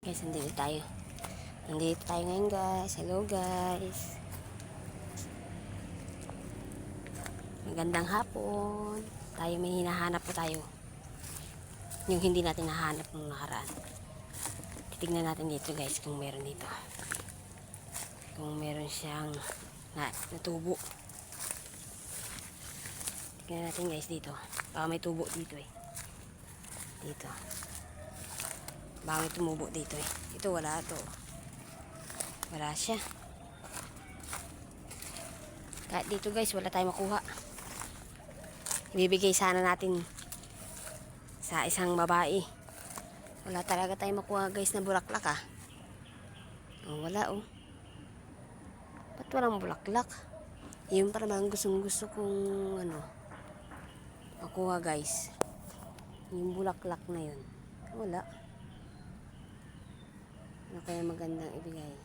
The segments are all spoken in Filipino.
Guys, nandito tayo. Nandito tayo ngayon, guys. Hello, guys. Magandang hapon. Tayo may hinahanap po tayo. Yung hindi natin nahanap nung nakaraan. Titignan natin dito, guys, kung meron dito. Kung meron siyang natubo. Tignan natin, guys, dito. Baka may tubo dito eh. Dito. Baka may tumubo dito eh. Ito wala to. Wala siya. Kahit dito, guys, wala tayong makuha. Ibibigay sana natin sa isang babae. Wala talaga tayong makuha, guys, na bulaklak ah. Oh, wala oh. Ba't walang bulaklak? Yung parang gusto kong makuha, guys. Yung bulaklak na yun. Wala. Ano kaya magandang ibigay?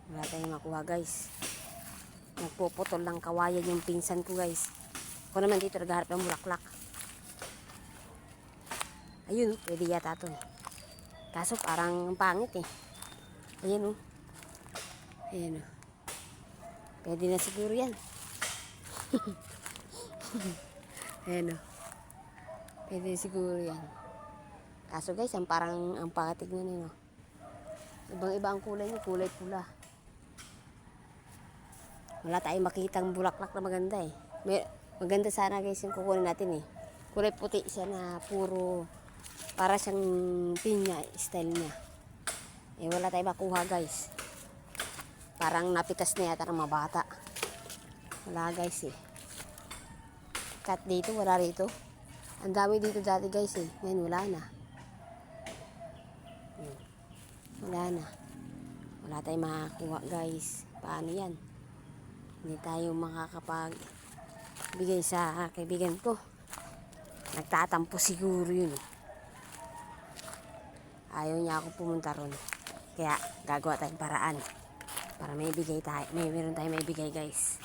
Wala tayong makuha, guys. Nagpuputol lang kawayan yung pinsan ko, guys. Ako naman dito naghaharap ng bulaklak. Ayun, pwede yata ito eh. Kaso parang pangit eh. Ayan oh. Ayan oh. Pwede na siguro yan. Ayan oh. Pwede na siguro yan. Kaso guys, ang pangit tignan nyo. Ibang-iba ang kulay niya, kulay pula. Wala tayong makitang bulaklak na maganda eh. Maganda sana, guys, yung kukunin natin eh. Kulay puti siya na puro para siyang pinya style niya. Eh wala tayong makuha, guys. Parang napitas na yata ng mga bata. Wala, guys eh. Cut dito, wala rito. Ang dami dito dati, guys eh. Ngayon wala na. Wala na. Wala tayong makakuha, guys. Paano yan? Hindi tayo makakapagbigay sa kaibigan ko. Nagtatampo siguro yun. Ayaw niya ako pumunta ron. Kaya gagawa tayong paraan para may bigay tayo. Meron tayong may bigay, guys.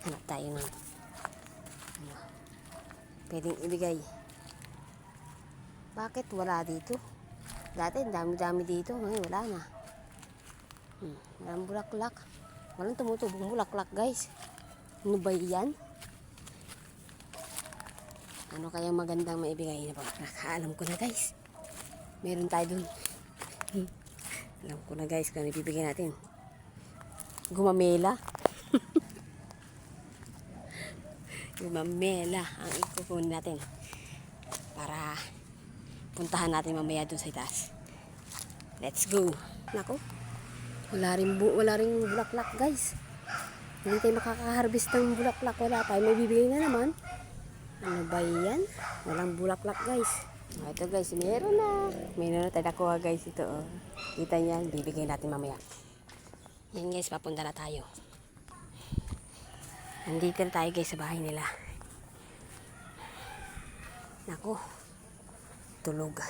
Hanap tayo ng pwedeng ibigay. Bakit wala dito? Dati dami-dami dito. Ngayon wala na. Walang bulaklak. Walang tumutubong bulaklak, guys. Ano ba yan? Ano kaya magandang maibigay na ba? Nakaalam ko na, guys. Meron tayo dun. Alam ko na, guys, kung ano ibibigay natin. Gumamela. Gumamela ang ikukunin natin. Para puntahan natin mamaya dun sa itaas. Let's go. Nako. Wala rin bulaklak, guys. Hindi tayo makaka-harvest ng bulaklak. Wala tayo. May bibigay na naman. Ano ba yan? Walang bulaklak, guys. Ito, guys. Meron na. Meron na tayo nakuha, guys. Ito, oh. Kita niyan. Bibigay natin mamaya. Yan, guys. Papunta na tayo. Nandito na tayo, guys, sa bahay nila. Nako. Tulog.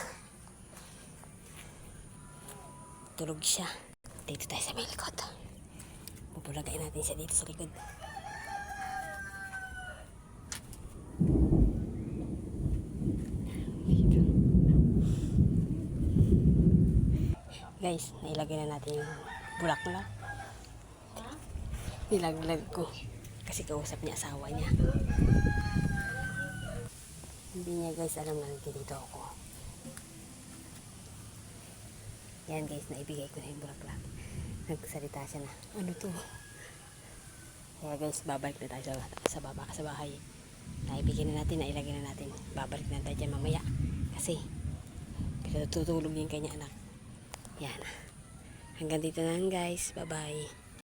Tulog siya. Dito tayo sa may likod. Pupulagay natin siya dito sa likod. Guys, nailagay na natin yung bulaklak. Nilaglag ko. Kasi kausap niya asawa niya. Hindi niya, guys, alam na dito ako. Yan, guys, naibigay ko na yung bulaklak. Nagsalita siya na, ano to? Kaya, guys, babalik na tayo sa bahay. Naibigay na natin, nailagay na natin. Babalik na tayo dyan mamaya. Kasi tutulog yung kanya anak. Yan. Hanggang dito na lang, guys. Bye-bye.